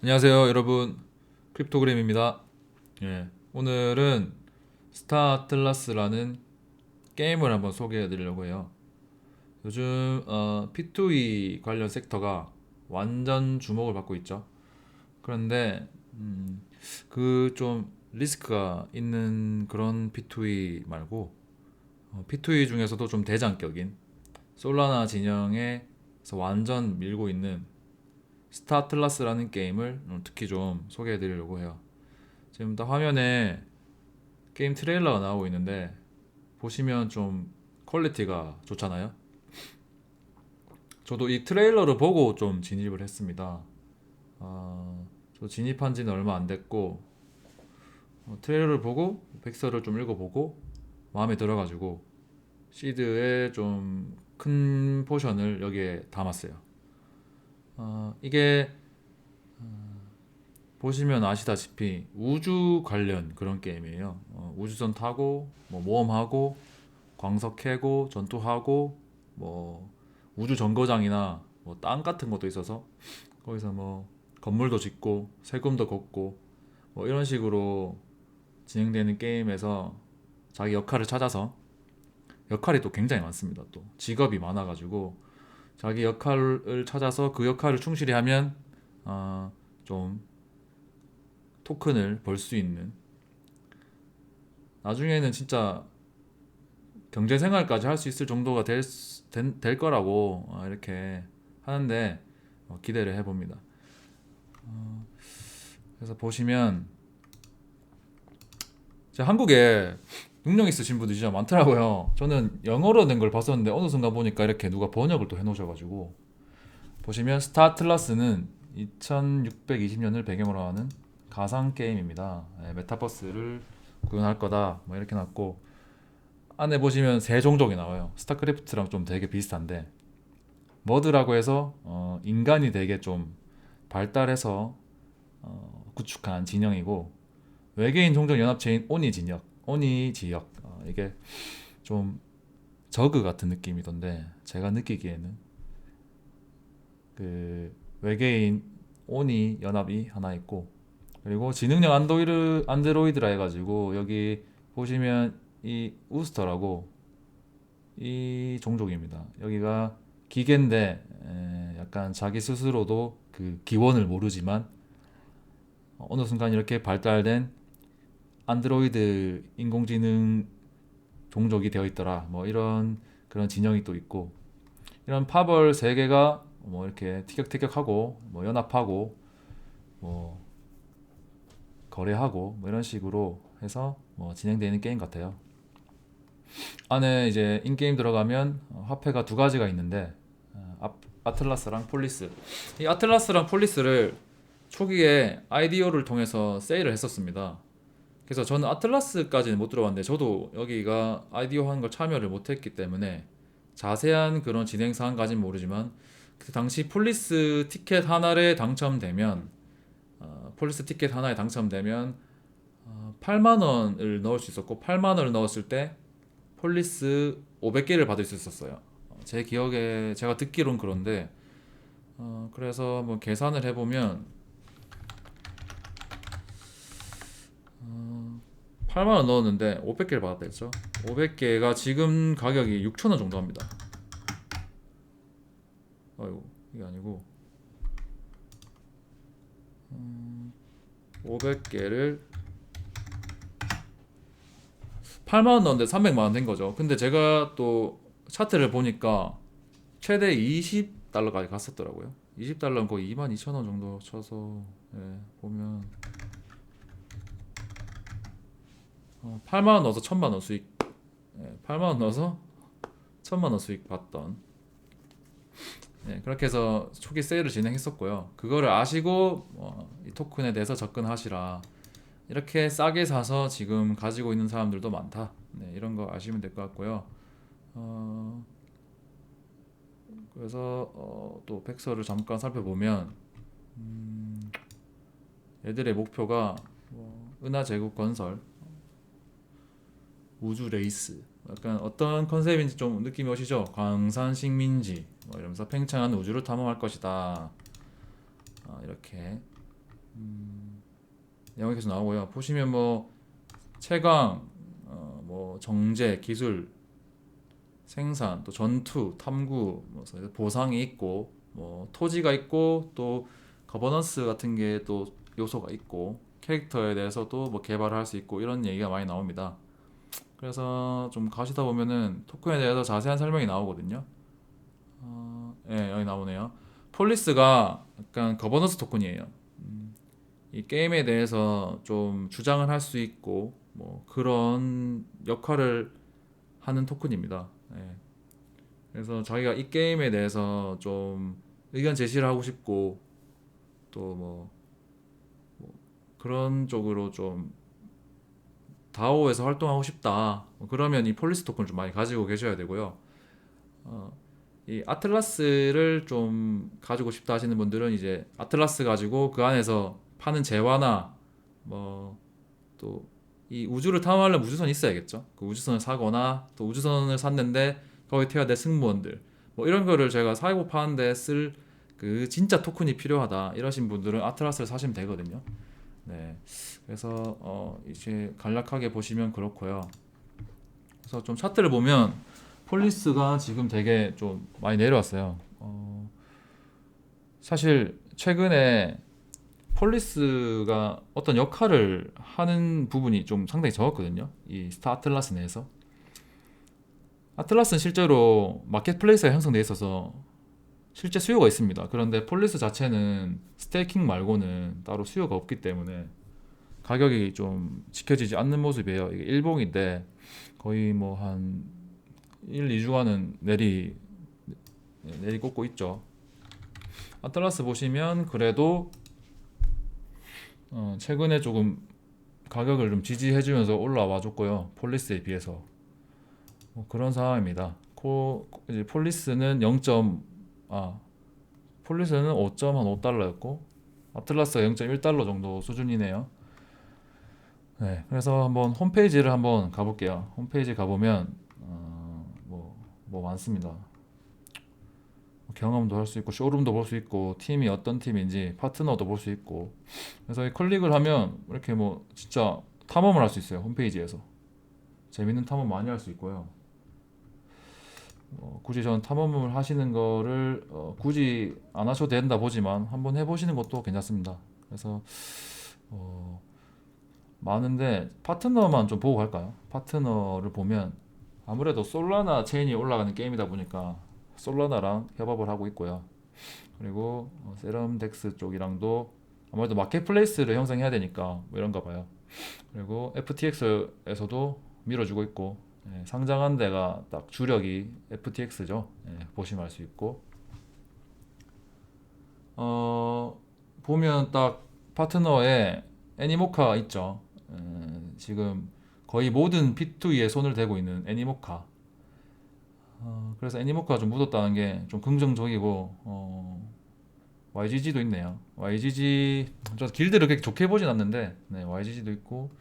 안녕하세요, 여러분. 크립토그램입니다. 오늘은 스타 아틀라스라는 게임을 한번 소개해 드리려고 해요. 요즘 P2E 관련 섹터가 완전 주목을 받고 있죠. 그런데 그 좀 리스크가 있는 그런 P2E 말고 P2E 중에서도 좀 대장격인 솔라나 진영에서 완전 밀고 있는 스타 아틀라스라는 게임을 특히 좀 소개해 드리려고 해요. 지금 딱 화면에 게임 트레일러가 나오고 있는데 보시면 좀 퀄리티가 좋잖아요. 저도 이 트레일러를 보고 좀 진입을 했습니다. 저 진입한 지는 얼마 안 됐고 트레일러를 보고 백서를 좀 읽어보고 마음에 들어가지고 시드의 좀 큰 포션을 여기에 담았어요. 이게 보시면 아시다시피 우주 관련 그런 게임이에요. 우주선 타고 뭐 모험하고 광석 캐고 전투하고 뭐 우주 정거장이나 뭐 땅 같은 것도 있어서 거기서 뭐 건물도 짓고 세금도 걷고 뭐 이런 식으로 진행되는 게임에서 자기 역할을 찾아서 역할이 또 굉장히 많습니다. 또 직업이 많아가지고 자기 역할을 찾아서 그 역할을 충실히 하면 좀 토큰을 벌 수 있는, 나중에는 진짜 경제생활까지 할 수 있을 정도가 될 거라고 이렇게 하는데 기대를 해봅니다. 그래서 보시면 한국에 능력 있으신 분들이 진짜 많더라고요. 저는 영어로 된 걸 봤었는데 어느 순간 보니까 이렇게 누가 번역을 또 해놓으셔가지고 보시면 스타틀라스는 2620년을 배경으로 하는 가상 게임입니다. 메타버스를 구현할 거다 뭐 이렇게 놨고 안에 보시면 세 종족이 나와요. 스타크래프트랑 좀 되게 비슷한데 머드라고 해서 인간이 되게 좀 발달해서 구축한 진영이고, 외계인 종족 연합체인 오니 지역 이게 좀 저그 같은 느낌이던데 제가 느끼기에는 그 외계인 오니 연합이 하나 있고, 그리고 지능형 안드로이드라 해가지고 여기 보시면 이 우스터라고 이 종족입니다. 여기가 기계인데 약간 자기 스스로도 그 기원을 모르지만 어느 순간 이렇게 발달된 안드로이드 인공지능 종족이 되어 있더라. 뭐 이런 그런 진영이 또 있고, 이런 파벌 세 개가 뭐 이렇게 티격태격하고 뭐 연합하고 뭐 거래하고 뭐 이런 식으로 해서 뭐 진행되는 게임 같아요. 안에 이제 인게임 들어가면 화폐가 두 가지가 있는데 아틀라스랑 폴리스. 이 아틀라스랑 폴리스를 초기에 IDO를 통해서 세일을 했었습니다. 그래서 저는 아틀라스까지는 못 들어봤는데 저도 여기가 IDO 하는 걸 참여를 못했기 때문에 자세한 그런 진행 사항까지는 모르지만 그 당시 폴리스 티켓 하나에 당첨되면 8만 원을 넣을 수 있었고 8만 원을 넣었을 때 폴리스 500개를 받을 수 있었어요. 제 기억에 제가 듣기론 그런데 그래서 뭐 계산을 해보면 8만 원 넣었는데 500개를 받았다 했죠. 500개가 지금 가격이 6천 원 정도 합니다. 아이고 이게 아니고 500개를 8만 원 넣었는데 300만 원 된 거죠. 근데 제가 또 차트를 보니까 최대 20달러까지 갔었더라고요. 20달러는 거의 2만 2천 원 정도 쳐서 보면 8만 원 넣어서 1000만 원 수익, 8만 원 넣어서 1000만 원 수익 봤던, 그렇게 해서 초기 세일을 진행했었고요. 그거를 아시고 이 토큰에 대해서 접근하시라, 이렇게 싸게 사서 지금 가지고 있는 사람들도 많다. 이런 거 아시면 될 것 같고요. 어, 그래서 또 백서를 잠깐 살펴보면 얘들의 목표가 은하 제국 건설, 우주 레이스, 약간 어떤 컨셉인지 좀 느낌이 오시죠? 광산 식민지 뭐 이러면서 팽창한 우주를 탐험할 것이다. 이렇게 내용이 계속 나오고요. 보시면 뭐 채광, 뭐 정제, 기술, 생산, 또 전투, 탐구, 뭐 보상이 있고, 뭐 토지가 있고, 또 거버넌스 같은 게 또 요소가 있고, 캐릭터에 대해서도 뭐 개발을 할 수 있고 이런 얘기가 많이 나옵니다. 그래서 좀 가시다 보면은 토큰에 대해서 자세한 설명이 나오거든요. 예, 여기 나오네요. 폴리스가 약간 거버넌스 토큰이에요. 이 게임에 대해서 좀 주장을 할 수 있고 뭐 그런 역할을 하는 토큰입니다. 예. 그래서 자기가 이 게임에 대해서 좀 의견 제시를 하고 싶고 또 뭐 그런 쪽으로 좀 다오에서 활동하고 싶다. 그러면 이 폴리스 토큰을 좀 많이 가지고 계셔야 되고요. 어, 이 아틀라스를 좀 가지고 싶다 하시는 분들은 이제 아틀라스 가지고 그 안에서 파는 재화나 뭐 또 이 우주를 탐험하려면 우주선이 있어야겠죠. 그 우주선을 사거나 또 우주선을 샀는데 거기 태워야 될 승무원들 뭐 이런 거를 제가 사고 파는데 쓸 그 진짜 토큰이 필요하다 이러신 분들은 아틀라스를 사시면 되거든요. 네. 그래서 이제 간략하게 보시면 그렇고요. 그래서 좀 차트를 보면 폴리스가 지금 되게 좀 많이 내려왔어요. 사실 최근에 폴리스가 어떤 역할을 하는 부분이 좀 상당히 적었거든요. 이 스타 아틀라스 내에서. 아틀라스는 실제로 마켓플레이스가 형성되어 있어서 실제 수요가 있습니다. 그런데 폴리스 자체는 스테이킹 말고는 따로 수요가 없기 때문에 가격이 좀 지켜지지 않는 모습이에요. 이게 일봉인데 거의 뭐 한 1, 2주간은 내리 꽂고 있죠. 아틀라스 보시면 그래도 최근에 조금 가격을 좀 지지해주면서 올라와 줬고요. 폴리스에 비해서 뭐 그런 상황입니다. 이제 폴리스는 5.5달러였고 아틀라스가 0.1달러 정도 수준이네요. 네, 그래서 한번 홈페이지를 한번 가볼게요. 홈페이지 가보면 뭐 많습니다. 경험도 할 수 있고 쇼룸도 볼 수 있고 팀이 어떤 팀인지 파트너도 볼 수 있고 그래서 이 클릭을 하면 이렇게 뭐 진짜 탐험을 할 수 있어요. 홈페이지에서 재밌는 탐험 많이 할 수 있고요. 굳이 저는 탐험을 하시는 거를 굳이 안 하셔도 된다 보지만 한번 해보시는 것도 괜찮습니다. 그래서 많은데 파트너만 좀 보고 갈까요? 파트너를 보면 아무래도 솔라나 체인이 올라가는 게임이다 보니까 솔라나랑 협업을 하고 있고요. 그리고 세럼덱스 쪽이랑도 아무래도 마켓플레이스를 형성해야 되니까 뭐 이런가 봐요. 그리고 FTX에서도 밀어주고 있고 상장한 데가 딱 주력이 FTX죠. 보시면 알 수 있고 보면 딱 파트너에 애니모카 있죠. 지금 거의 모든 P2E에 손을 대고 있는 애니모카. 그래서 애니모카가 좀 묻었다는 게 좀 긍정적이고 YGG도 있네요. YGG 저 길드를 그렇게 좋게 보진 않는데 네, YGG도 있고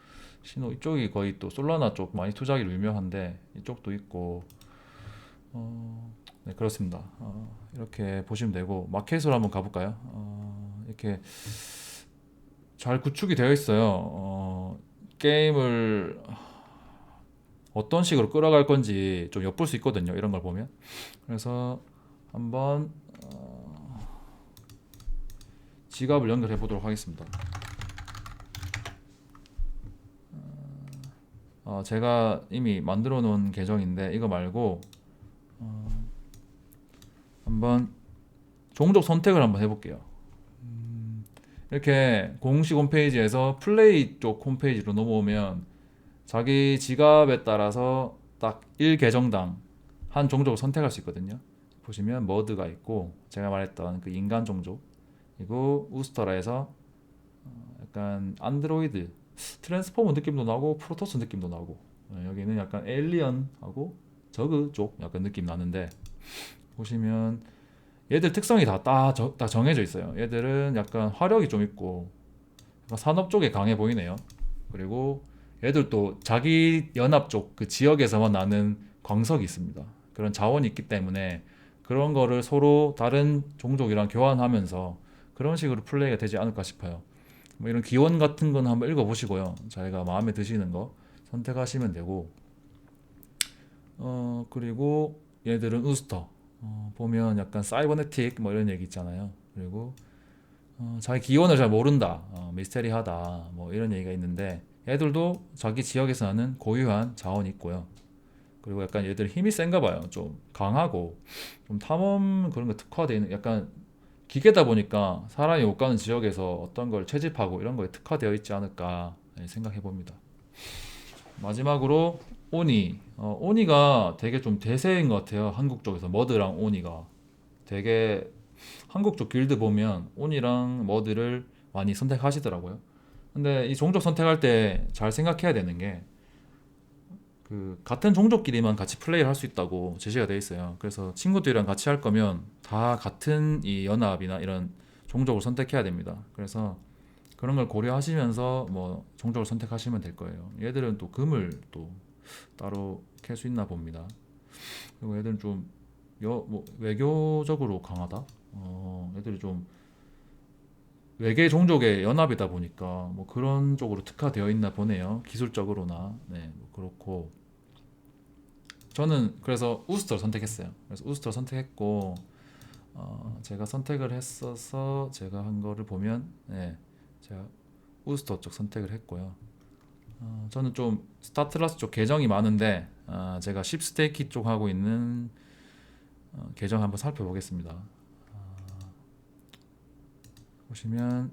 신호 이쪽이 거의 또 솔라나 쪽 많이 투자하기로 유명한데 이쪽도 있고 네 그렇습니다. 이렇게 보시면 되고 마켓으로 한번 가볼까요? 이렇게 잘 구축이 되어 있어요. 게임을 어떤 식으로 끌어갈 건지 좀 엿볼 수 있거든요. 이런 걸 보면. 그래서 한번 지갑을 연결해 보도록 하겠습니다. 제가 이미 만들어 놓은 계정인데 이거 말고 한번 종족 선택을 한번 해볼게요. 이렇게 공식 홈페이지에서 플레이 쪽 홈페이지로 넘어오면 자기 지갑에 따라서 딱 1계정당 한 종족을 선택할 수 있거든요. 보시면 머드가 있고 제가 말했던 그 인간 종족 그리고 우스터라에서 약간 안드로이드 트랜스포머 느낌도 나고 프로토스 느낌도 나고 여기는 약간 에일리언하고 저그 쪽 약간 느낌 나는데 보시면 얘들 특성이 다 정해져 있어요. 얘들은 약간 화력이 좀 있고 약간 산업 쪽에 강해 보이네요. 그리고 얘들도 자기 연합 쪽 그 지역에서만 나는 광석이 있습니다. 그런 자원이 있기 때문에 그런 거를 서로 다른 종족이랑 교환하면서 그런 식으로 플레이가 되지 않을까 싶어요. 뭐 이런 기원 같은 건 한번 읽어보시고요. 자기가 마음에 드시는 거 선택하시면 되고, 그리고 얘들은 우스터, 보면 약간 사이버네틱 뭐 이런 얘기 있잖아요. 그리고 자기 기원을 잘 모른다, 미스테리하다 뭐 이런 얘기가 있는데, 얘들도 자기 지역에서 나는 고유한 자원이 있고요. 그리고 약간 얘들 힘이 센가 봐요. 좀 강하고 좀 탐험 그런 거 특화되어 있는, 약간 기계다 보니까 사람이 못 가는 지역에서 어떤 걸 채집하고 이런 거에 특화되어 있지 않을까 생각해 봅니다. 마지막으로 오니. 오니가 되게 좀 대세인 것 같아요. 한국 쪽에서 머드랑 오니가 되게, 한국 쪽 길드 보면 오니랑 머드를 많이 선택하시더라고요. 근데 이 종족 선택할 때 잘 생각해야 되는 게, 그 같은 종족끼리만 같이 플레이를 할 수 있다고 제시가 돼 있어요. 그래서 친구들이랑 같이 할 거면 다 같은 이 연합이나 이런 종족을 선택해야 됩니다. 그래서 그런 걸 고려하시면서 뭐 종족을 선택하시면 될 거예요. 얘들은 또 금을 또 따로 캘 수 있나 봅니다. 그리고 얘들은 좀 뭐 외교적으로 강하다. 얘들이 좀 외계 종족의 연합이다 보니까 뭐 그런 쪽으로 특화되어 있나 보네요. 기술적으로나. 네, 뭐 그렇고. 저는 그래서 우스터를 선택했어요. 그래서 우스터를 선택했고, 제가 선택을 했어서 제가 한 거를 보면, 네, 제가 우스터 쪽 선택을 했고요. 저는 좀 스타틀라스 쪽 계정이 많은데, 제가 십스테이키 쪽 하고 있는 계정 한번 살펴보겠습니다. 보시면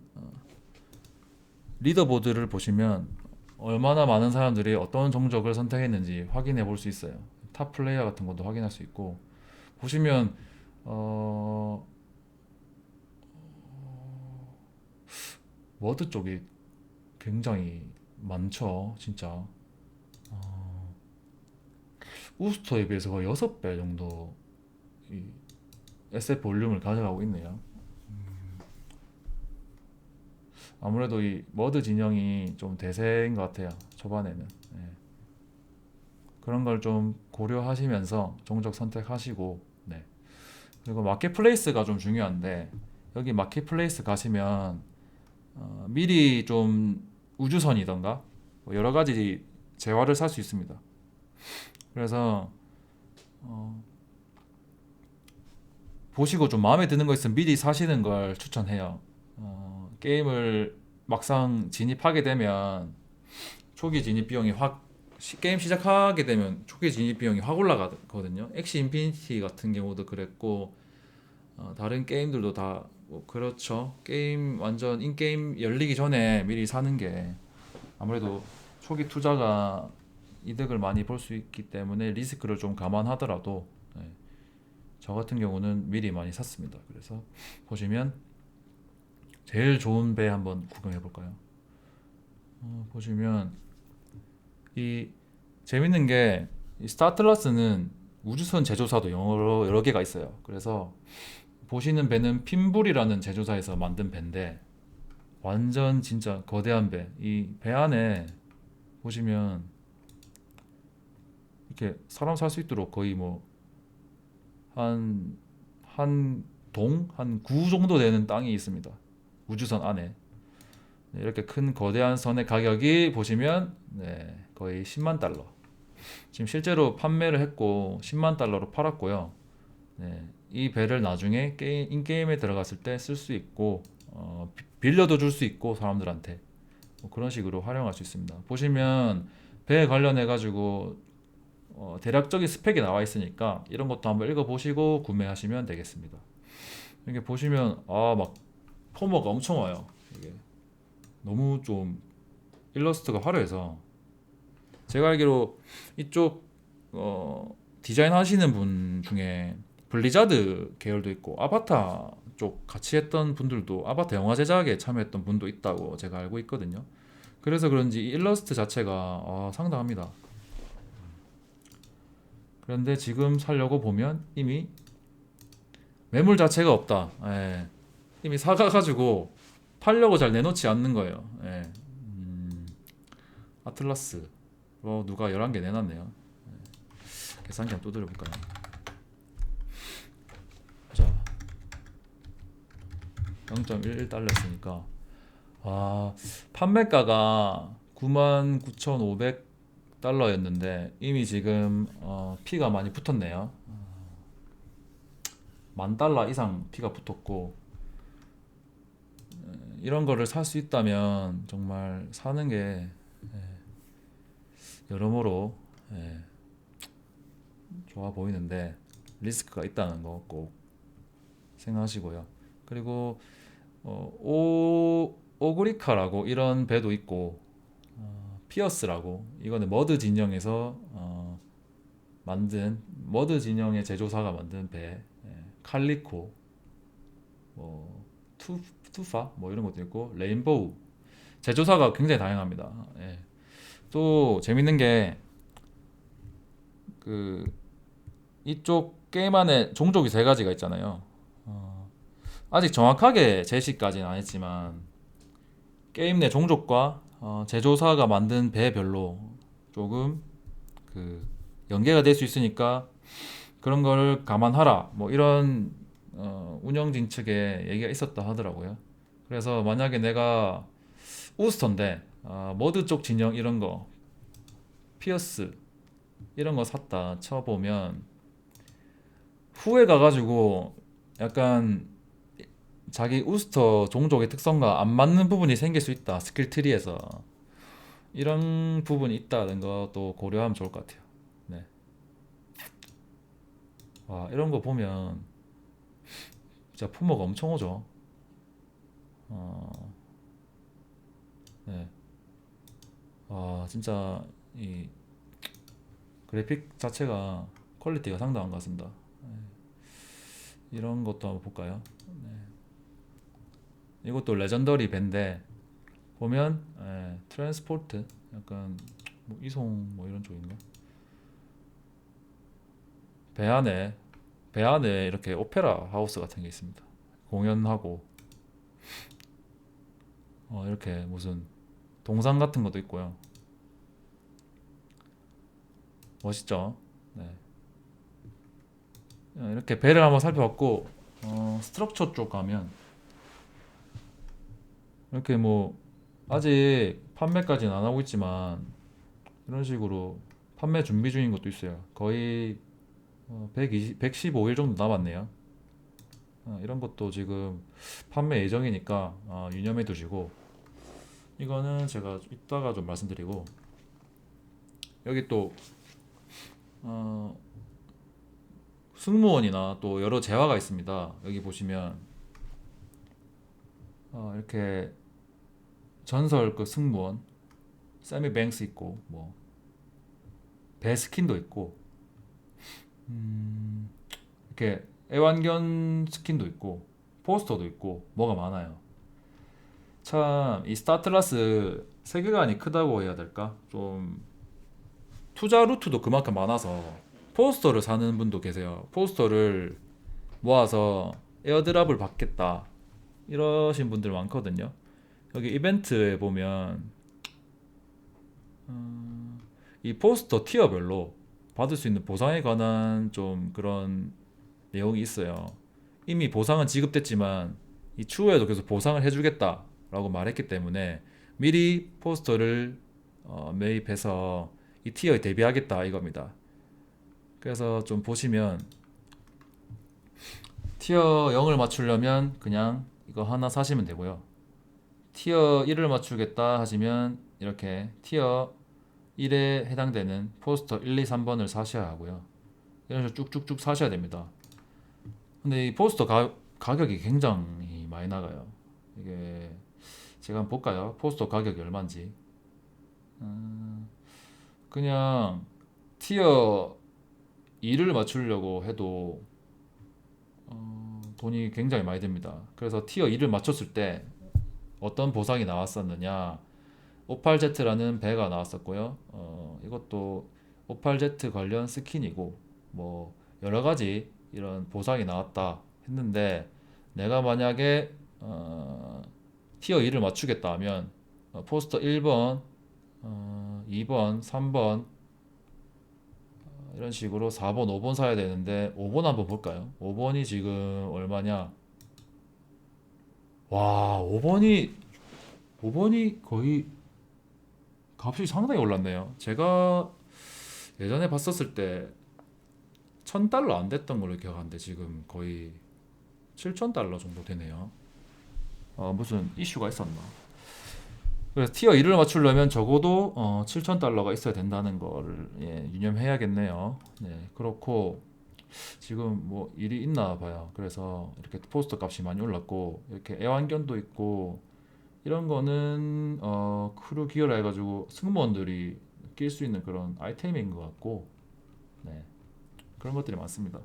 리더보드를 보시면 얼마나 많은 사람들이 어떤 종족을 선택했는지 확인해 볼 수 있어요. 탑 플레이어 같은 것도 확인할 수 있고, 보시면 어, 워드 쪽이 굉장히 많죠, 진짜. 우스터에 비해서 거의 6배 정도 이 SF 볼륨을 가져가고 있네요. 아무래도 이 머드 진영이 좀 대세인 것 같아요, 초반에는. 예. 그런 걸 좀 고려하시면서 종족 선택하시고, 네. 그리고 마켓플레이스가 좀 중요한데, 여기 마켓플레이스 가시면 미리 좀 우주선이던가 뭐 여러 가지 재화를 살 수 있습니다. 그래서 어, 보시고 좀 마음에 드는 거 있으면 미리 사시는 걸 추천해요. 게임을 막상 진입하게 되면 초기 진입 비용이 확, 게임 시작하게 되면 초기 진입 비용이 확 올라가거든요. 엑시 인피니티 같은 경우도 그랬고, 다른 게임들도 다뭐 그렇죠. 게임 완전 인게임 열리기 전에 미리 사는 게 아무래도 초기 투자가 이득을 많이 볼 수 있기 때문에 리스크를 좀 감안하더라도, 네, 저 같은 경우는 미리 많이 샀습니다. 그래서 보시면 제일 좋은 배 한번 구경해 볼까요? 보시면 이 재밌는 게, 이 스타틀러스는 우주선 제조사도 여러 개가 있어요. 그래서 보시는 배는 핀불이라는 제조사에서 만든 배인데, 완전 진짜 거대한 배. 이 배 안에 보시면 이렇게 사람 살 수 있도록 거의 뭐 한 동, 한 구 정도 되는 땅이 있습니다. 우주선 안에. 네, 이렇게 큰 거대한 선의 가격이 보시면, 네, 거의 10만 달러. 지금 실제로 판매를 했고 10만 달러로 팔았고요. 네, 이 배를 나중에 인게임에 들어갔을 때 쓸 수 있고, 빌려도 줄 수 있고 사람들한테 뭐 그런 식으로 활용할 수 있습니다. 보시면 배에 관련해 가지고 대략적인 스펙이 나와 있으니까 이런 것도 한번 읽어보시고 구매하시면 되겠습니다. 이게 보시면 막 포머가 엄청 와요. 이게 너무 좀 일러스트가 화려해서, 제가 알기로 이쪽 디자인 하시는 분 중에 블리자드 계열도 있고 아바타 쪽 같이 했던 분들도, 아바타 영화 제작에 참여했던 분도 있다고 제가 알고 있거든요. 그래서 그런지 이 일러스트 자체가 상당합니다. 그런데 지금 사려고 보면 이미 매물 자체가 없다. 예. 이미 사가가지고 팔려고 잘 내놓지 않는 거예요. 예. 아틀라스 누가 11개 내놨네요. 계산기 한번 두드려 볼까요? 자, 0.11달러였으니까 아, 판매가가 99,500달러였는데 이미 지금 피가 많이 붙었네요. 10,000달러 이상 피가 붙었고, 이런 거를 살 수 있다면 정말 사는 게 여러모로 예, 좋아 보이는데, 리스크가 있다는 거 꼭 생각하시고요. 그리고 오그리카라고 이런 배도 있고, 피어스라고, 이거는 머드 진영에서 만든, 머드 진영의 제조사가 만든 배, 칼리코, 뭐 투파 뭐 이런 것도 있고, 레인보우, 제조사가 굉장히 다양합니다. 예. 또 재밌는 게 그 이쪽 게임 안에 종족이 세 가지가 있잖아요. 아직 정확하게 제시까지는 안 했지만 게임 내 종족과 제조사가 만든 배별로 조금 그 연계가 될 수 있으니까 그런 거를 감안하라, 뭐 이런 운영진 측에 얘기가 있었다 하더라고요. 그래서 만약에 내가 우스턴데 머드 쪽 진영 이런 거, 피어스 이런 거 샀다 쳐보면 후에 가가지고 약간 자기 우스터 종족의 특성과 안 맞는 부분이 생길 수 있다, 스킬 트리에서. 이런 부분이 있다는 것도 고려하면 좋을 것 같아요. 네. 와, 이런 거 보면 진짜 품어가 엄청 오죠. 어, 네. 와, 진짜 이 그래픽 자체가 퀄리티가 상당한 것 같습니다. 이런 것도 한번 볼까요? 이것도 레전더리 밴데 보면 트랜스포트, 약간 뭐 이송 뭐 이런 쪽인가? 배 안에 배 안에 이렇게 오페라 하우스 같은 게 있습니다. 공연하고 이렇게 무슨 동상 같은 것도 있고요. 멋있죠? 네. 이렇게 배를 한번 살펴봤고, 스트럭처 쪽 가면 이렇게 뭐 아직 판매까지는 안 하고 있지만 이런 식으로 판매 준비 중인 것도 있어요. 거의 115일 정도 남았네요. 이런 것도 지금 판매 예정이니까 유념해 두시고, 이거는 제가 이따가 좀 말씀드리고, 여기 또 어, 승무원이나 또 여러 재화가 있습니다. 여기 보시면 이렇게 전설 그 승무원 세미 뱅스 있고, 뭐 배스킨도 있고, 이렇게 애완견 스킨도 있고, 포스터도 있고, 뭐가 많아요. 참 이 스타틀라스 세계관이 크다고 해야 될까? 좀 투자 루트도 그만큼 많아서 포스터를 사는 분도 계세요. 포스터를 모아서 에어드랍을 받겠다 이러신 분들 많거든요. 여기 이벤트에 보면 이 포스터 티어별로 받을 수 있는 보상에 관한 좀 그런 내용이 있어요. 이미 보상은 지급됐지만 이 추후에도 계속 보상을 해주겠다라고 말했기 때문에 미리 포스터를 매입해서 이 티어에 대비하겠다 이겁니다. 그래서 좀 보시면 티어 0을 맞추려면 그냥 이거 하나 사시면 되고요. 티어 1을 맞추겠다 하시면 이렇게 티어 1에 해당되는 포스터 1, 2, 3번을 사셔야 하고요. 이런 식으로 쭉쭉쭉 사셔야 됩니다. 근데 이 포스터 가격이 굉장히 많이 나가요. 이게 제가 한번 볼까요? 포스터 가격이 얼마인지. 그냥 티어 2를 맞추려고 해도 돈이 굉장히 많이 듭니다. 그래서 티어 2를 맞췄을 때 어떤 보상이 나왔었느냐? 오팔제트라는 배가 나왔었고요. 이것도 오팔제트 관련 스킨이고, 뭐 여러 가지 이런 보상이 나왔다 했는데, 내가 만약에 티어 2를 맞추겠다 하면 포스터 1번, 2번, 3번 이런 식으로 4번, 5번 사야 되는데, 5번 한번 볼까요? 5번이 지금 얼마냐? 와, 5번이 5번이 거의 값이 상당히 올랐네요. 제가 예전에 봤었을 때 1000달러 안 됐던 걸로 기억하는데 지금 거의 7000달러 정도 되네요. 무슨 이슈가 있었나? 그래서 티어 1을 맞추려면 적어도 7000달러가 있어야 된다는 거를 유념해야겠네요. 네, 그렇고 지금 뭐 일이 있나 봐요. 그래서 이렇게 포스터 값이 많이 올랐고 이렇게 애완견도 있고 이런 거는 크루 기어라 해가지고 승무원들이 낄 수 있는 그런 아이템인 것 같고 네, 그런 것들이 많습니다.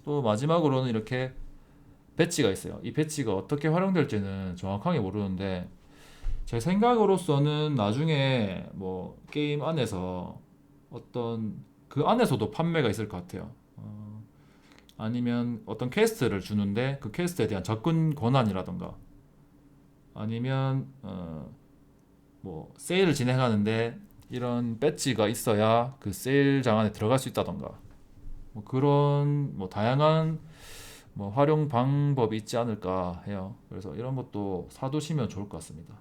또 마지막으로는 이렇게 배지가 있어요. 이 배지가 어떻게 활용될지는 정확하게 모르는데 제 생각으로서는 나중에 뭐 게임 안에서 어떤 그 안에서도 판매가 있을 것 같아요. 아니면 어떤 퀘스트를 주는데 그 퀘스트에 대한 접근 권한이라던가 아니면 뭐 세일을 진행하는데 이런 배지가 있어야 그 세일장 안에 들어갈 수 있다던가 뭐 그런 뭐 다양한 뭐 활용 방법이 있지 않을까 해요. 그래서 이런 것도 사두시면 좋을 것 같습니다.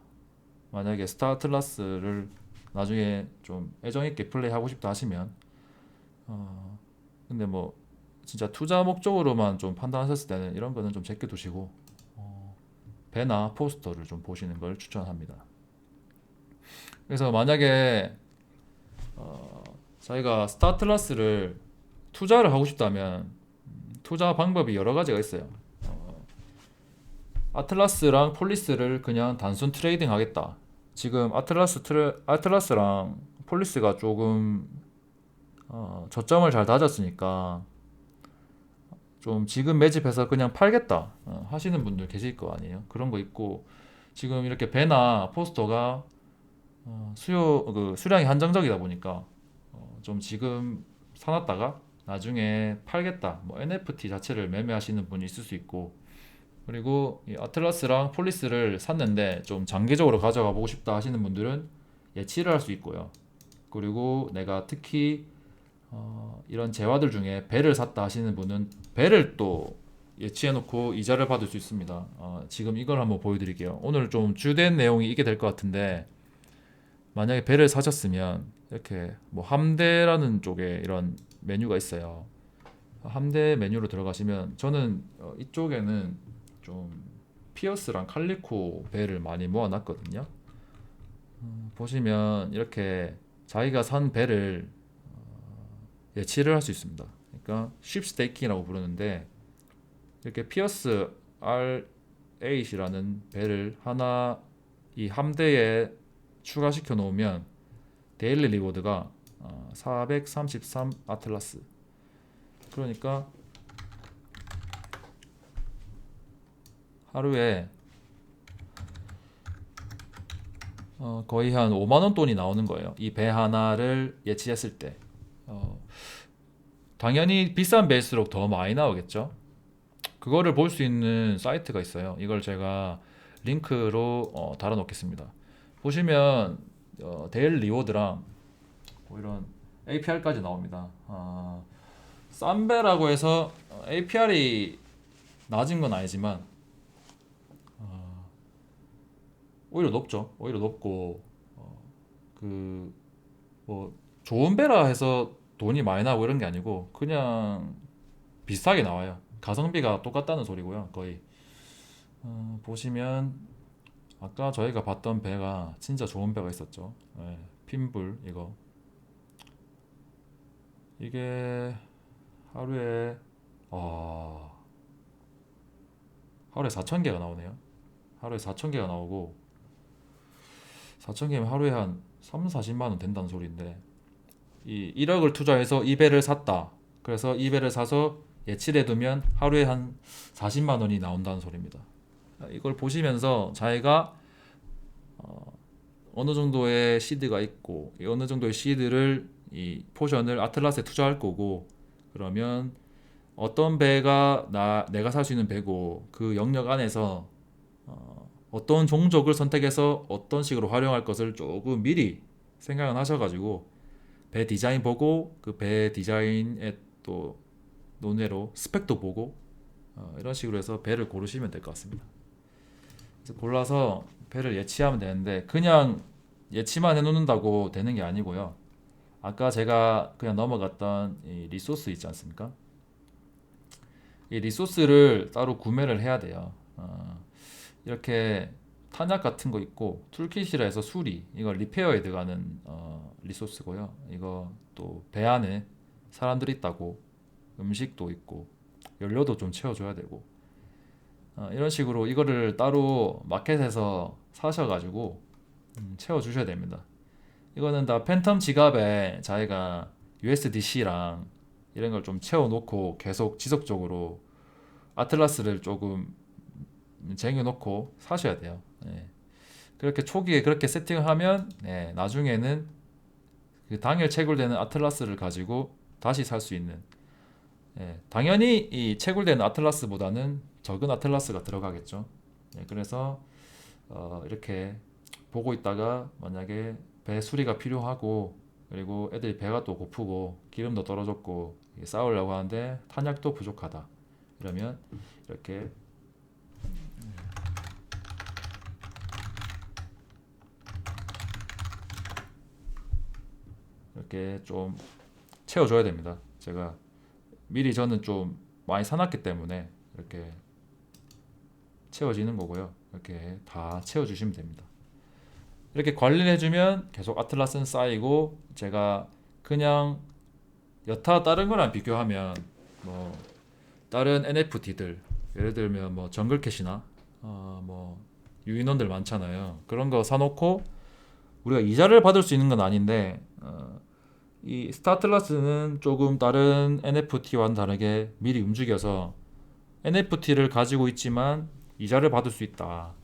만약에 스타틀라스를 나중에 좀 애정 있게 플레이하고 싶다 하시면 근데 뭐 진짜 투자 목적으로만 좀 판단하셨을 때는 이런 거는 좀 제껴 두시고 배나 포스터를 좀 보시는 걸 추천합니다. 그래서 만약에 자기가 스타틀라스를 투자를 하고 싶다면 투자 방법이 여러 가지가 있어요. 아틀라스랑 폴리스를 그냥 단순 트레이딩 하겠다. 지금 아틀라스랑 폴리스가 조금 저점을 잘 다졌으니까 좀 지금 매집해서 그냥 팔겠다 하시는 분들 계실 거 아니에요. 그런 거 있고 지금 이렇게 배나 포스터가 수량이 한정적이다 보니까 좀 지금 사놨다가 나중에 팔겠다. 뭐 NFT 자체를 매매하시는 분이 있을 수 있고 그리고 이 아틀라스랑 폴리스를 샀는데 좀 장기적으로 가져가 보고 싶다 하시는 분들은 예치를 할 수 있고요. 그리고 내가 특히 이런 재화들 중에 배를 샀다 하시는 분은 배를 또 예치해놓고 이자를 받을 수 있습니다. 지금 이걸 한번 보여드릴게요. 오늘 좀 주된 내용이 이게 될 것 같은데 만약에 배를 사셨으면 이렇게 뭐 함대라는 쪽에 이런 메뉴가 있어요. 함대 메뉴로 들어가시면 저는 이쪽에는 좀 피어스랑 칼리코 배를 많이 모아놨거든요. 보시면 이렇게 자기가 산 배를 예치를 할 수 있습니다. 그러니까 쉽 스테이킹이라고 부르는데 이렇게 피어스 R8이라는 배를 하나 이 함대에 추가시켜 놓으면 데일리 리워드가 433 아틀라스. 그러니까 하루에 거의 한 5만 원 돈이 나오는 거예요. 이 배 하나를 예치했을 때. 당연히 비싼 배일수록 더 많이 나오겠죠. 그거를 볼 수 있는 사이트가 있어요. 이걸 제가 링크로 달아 놓겠습니다. 보시면 데일 리워드랑 뭐 이런 APR까지 나옵니다. 싼 배라고 해서 APR이 낮은 건 아니지만 오히려 높죠. 오히려 높고 그 뭐 좋은 배라 해서 돈이 많이 나고 이런 게 아니고 그냥 비슷하게 나와요. 가성비가 똑같다는 소리고요. 거의 보시면 아까 저희가 봤던 배가 진짜 좋은 배가 있었죠. 예, 핀불 이거 이게 하루에 아 하루에 4,000개가 나오네요. 하루에 4,000개가 나오고 4,000개면 하루에 한 3, 40만 원 된다는 소리인데 이 1억을 투자해서 이 배를 샀다. 그래서 이 배를 사서 예치해 두면 하루에 한 40만 원이 나온다는 소리입니다. 이걸 보시면서 자기가 어느 정도의 시드가 있고 어느 정도의 시드를 이 포션을 아틀라스에 투자할 거고 그러면 어떤 배가 내가 살 수 있는 배고 그 영역 안에서 어떤 종족을 선택해서 어떤 식으로 활용할 것을 조금 미리 생각을 하셔가지고 배 디자인 보고 그 배 디자인에 또 논외로 스펙도 보고 이런 식으로 해서 배를 고르시면 될 것 같습니다. 그래서 골라서 배를 예치하면 되는데 그냥 예치만 해놓는다고 되는 게 아니고요. 아까 제가 그냥 넘어갔던 이 리소스 있지 않습니까? 이 리소스를 따로 구매를 해야 돼요. 이렇게 탄약 같은 거 있고 툴킷이라 해서 수리 이거 리페어에 들어가는 리소스고요. 이거 또 배 안에 사람들이 있다고 음식도 있고 연료도 좀 채워줘야 되고 이런 식으로 이거를 따로 마켓에서 사셔가지고 채워주셔야 됩니다. 이거는 다 팬텀 지갑에 자기가 USDC랑 이런 걸 좀 채워놓고 계속 지속적으로 아틀라스를 조금 쟁여놓고 사셔야 돼요. 예. 그렇게 초기에 그렇게 세팅을 하면 나중에는 그 당일 채굴되는 아틀라스를 가지고 다시 살 수 있는 당연히 이 채굴되는 아틀라스보다는 적은 아틀라스가 들어가겠죠. 그래서 이렇게 보고 있다가 만약에 배 수리가 필요하고 그리고 애들이 배가 또 고프고 기름도 떨어졌고 싸우려고 하는데 탄약도 부족하다 이러면 이렇게 좀 채워줘야 됩니다. 제가 미리 저는 좀 많이 사놨기 때문에 이렇게 채워지는 거고요. 이렇게 다 채워주시면 됩니다. 이렇게 관리를 해주면 계속 아틀라스는 쌓이고 제가 그냥 여타 다른 거랑 비교하면 뭐 다른 NFT들 예를 들면 뭐 정글캣이나 뭐 유인원들 많잖아요. 그런 거 사놓고 우리가 이자를 받을 수 있는 건 아닌데 이 스타틀라스는 조금 다른 NFT와는 다르게 미리 움직여서 NFT를 가지고 있지만 이자를 받을 수 있다.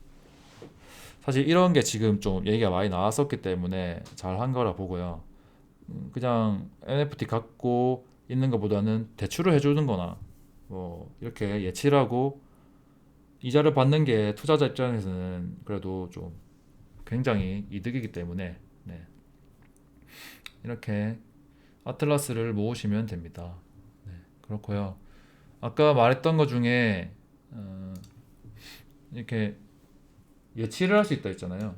사실 이런 게 지금 좀 얘기가 많이 나왔었기 때문에 잘 한 거라 보고요. 그냥 NFT 갖고 있는 것보다는 대출을 해주는 거나 뭐 이렇게 예치를 하고 이자를 받는 게 투자자 입장에서는 그래도 좀 굉장히 이득이기 때문에 이렇게 아틀라스를 모으시면 됩니다. 그렇고요. 아까 말했던 것 중에 이렇게 예치를 할 수 있다 했잖아요.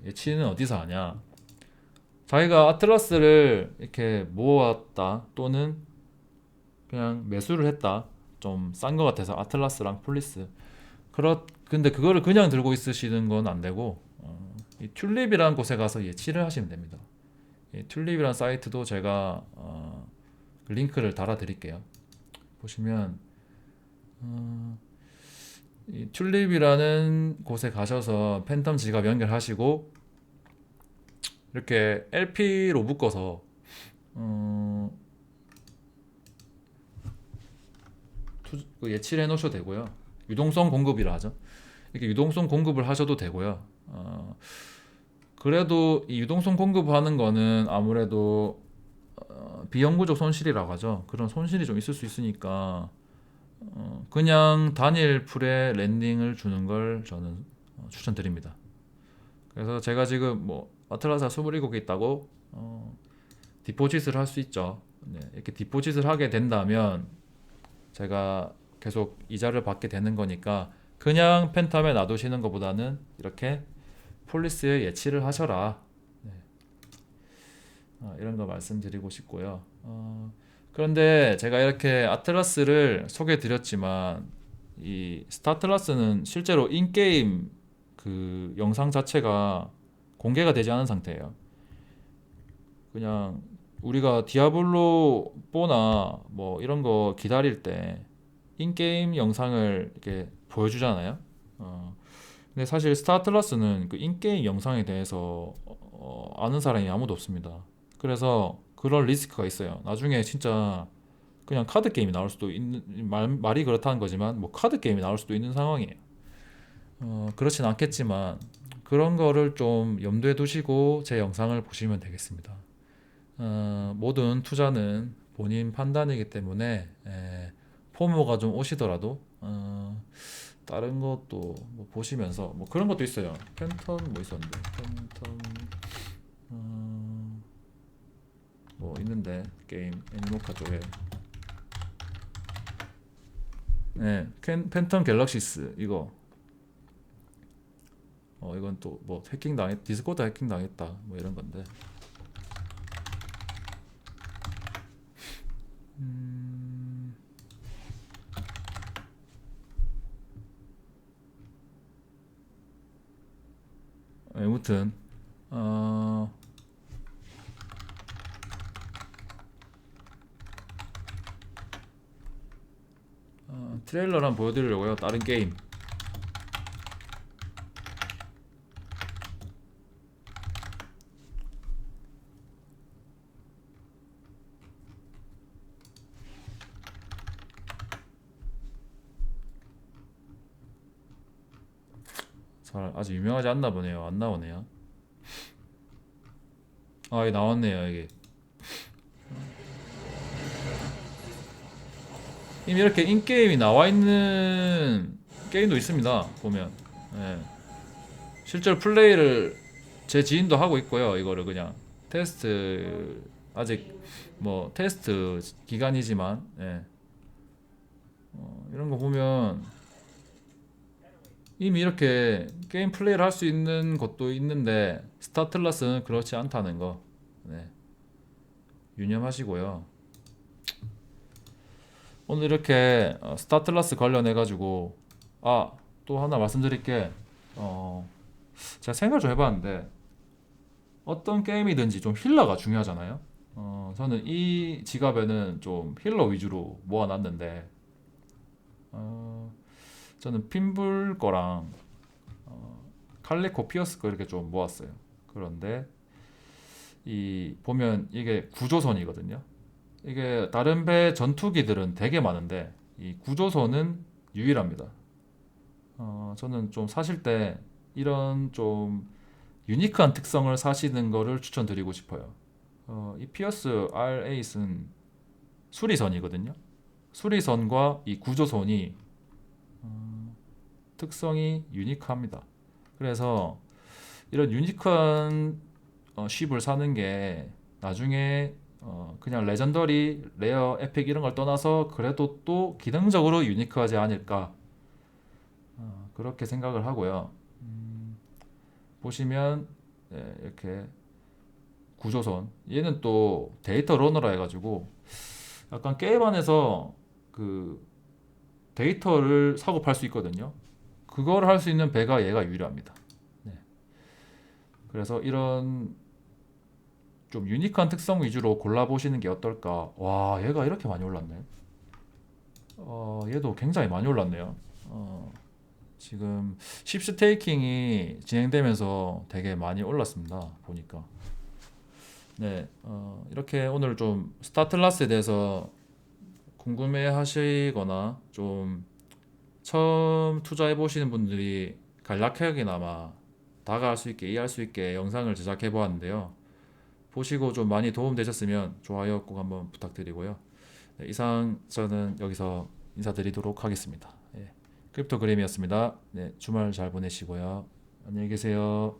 예치는 어디서 하냐? 자기가 아틀라스를 이렇게 모았다 또는 그냥 매수를 했다. 좀 싼 것 같아서 아틀라스랑 폴리스. 근데 그거를 그냥 들고 있으시는 건 안 되고 이 튤립이라는 곳에 가서 예치를 하시면 됩니다. 이 튤립이라는 사이트도 제가 그 링크를 달아 드릴게요. 보시면 이 튤립이라는 곳에 가셔서 팬텀 지갑 연결하시고 이렇게 LP로 묶어서 예치를 해 놓으셔도 되고요. 유동성 공급이라 하죠. 이렇게 유동성 공급을 하셔도 되고요. 그래도 이 유동성 공급하는 거는 아무래도 비영구적 손실이라고 하죠. 그런 손실이 좀 있을 수 있으니까 그냥 단일 풀에 랜딩을 주는 걸 저는 추천드립니다. 그래서 제가 지금 뭐 아틀라스가 27개 있다고 디포짓을 할 수 있죠. 이렇게 디포짓을 하게 된다면 제가 계속 이자를 받게 되는 거니까 그냥 팬텀에 놔두시는 것보다는 이렇게 폴리스에 예치를 하셔라. 이런 거 말씀드리고 싶고요. 그런데 제가 이렇게 아틀라스를 소개해 드렸지만 이 스타틀라스는 실제로 인게임 그 영상 자체가 공개가 되지 않은 상태예요. 그냥 우리가 디아블로 4나 뭐 이런 거 기다릴 때 인게임 영상을 이렇게 보여주잖아요. 근데 사실 스타틀라스는 그 인게임 영상에 대해서 아는 사람이 아무도 없습니다. 그래서 그런 리스크가 있어요. 나중에 진짜 그냥 카드 게임이 나올 수도 있는 말이 그렇다는 거지만 뭐 카드 게임이 나올 수도 있는 상황이에요. 그렇진 않겠지만 그런 거를 좀 염두에 두시고 제 영상을 보시면 되겠습니다. 모든 투자는 본인 판단이기 때문에 포모가 좀 오시더라도 다른 것도 뭐 보시면서 뭐 그런 것도 있어요. 팬텀 뭐 있었는데 뭐 있는데 게임 애니모카 쪽에 팬텀 갤럭시스 이거 이건 또 뭐 디스코드 해킹 당했다 뭐 이런 건데. 음, 아무튼 어, 트레일러를 한번 보여드리려고요. 다른 게임. 잘 아직 유명하지 않나 보네요. 안 나오네요. 아, 이 나왔네요. 이게 이미 이렇게 인게임이 나와 있는 게임도 있습니다. 보면 예. 실제로 플레이를 제 지인도 하고 있고요. 이거를 그냥 테스트, 아직 뭐 테스트 기간이지만 예. 이런 거 보면 이미 이렇게 게임 플레이를 할 수 있는 것도 있는데 스타틀라스는 그렇지 않다는 거 네. 유념하시고요. 오늘 이렇게 스타틀라스 관련해 가지고 또 하나 말씀드릴 게 제가 생각을 좀 해봤는데 어떤 게임이든지 좀 힐러가 중요하잖아요. 저는 이 지갑에는 좀 힐러 위주로 모아놨는데 어, 저는 핀불 거랑 칼리코 피어스 거 이렇게 좀 모았어요. 그런데 이 보면 이게 구조선이거든요. 이게 다른 배 전투기들은 되게 많은데 이 구조선은 유일합니다. 저는 좀 사실 때 이런 좀 유니크한 특성을 사시는 거를 추천드리고 싶어요. 이 피어스 R8은 수리선이거든요. 수리선과 이 구조선이 특성이 유니크합니다. 그래서 이런 유니크한 쉽을 사는 게 나중에 그냥 레전더리, 레어, 에픽 이런 걸 떠나서 그래도 또 기능적으로 유니크하지 않을까 그렇게 생각을 하고요. 보시면 이렇게 구조선 얘는 또 데이터 러너라 해가지고 약간 게임 안에서 그 데이터를 사고 팔 수 있거든요. 그걸 할 수 있는 배가 얘가 유일합니다. 네. 그래서 이런 좀 유니크한 특성 위주로 골라보시는 게 어떨까. 와, 얘가 이렇게 많이 올랐네. 얘도 굉장히 많이 올랐네요. 지금 십 스테이킹이 진행되면서 되게 많이 올랐습니다. 보니까. 네, 이렇게 오늘 좀 스타틀라스에 대해서 궁금해 하시거나 좀 처음 투자해 보시는 분들이 간략하게나마 다가갈 수 있게 이해할 수 있게 영상을 제작해 보았는데요. 보시고 좀 많이 도움 되셨으면 좋아요 꼭 한번 부탁드리고요. 네, 이상 저는 여기서 인사드리도록 하겠습니다. 예, 크립토그램이었습니다. 네, 주말 잘 보내시고요. 안녕히 계세요.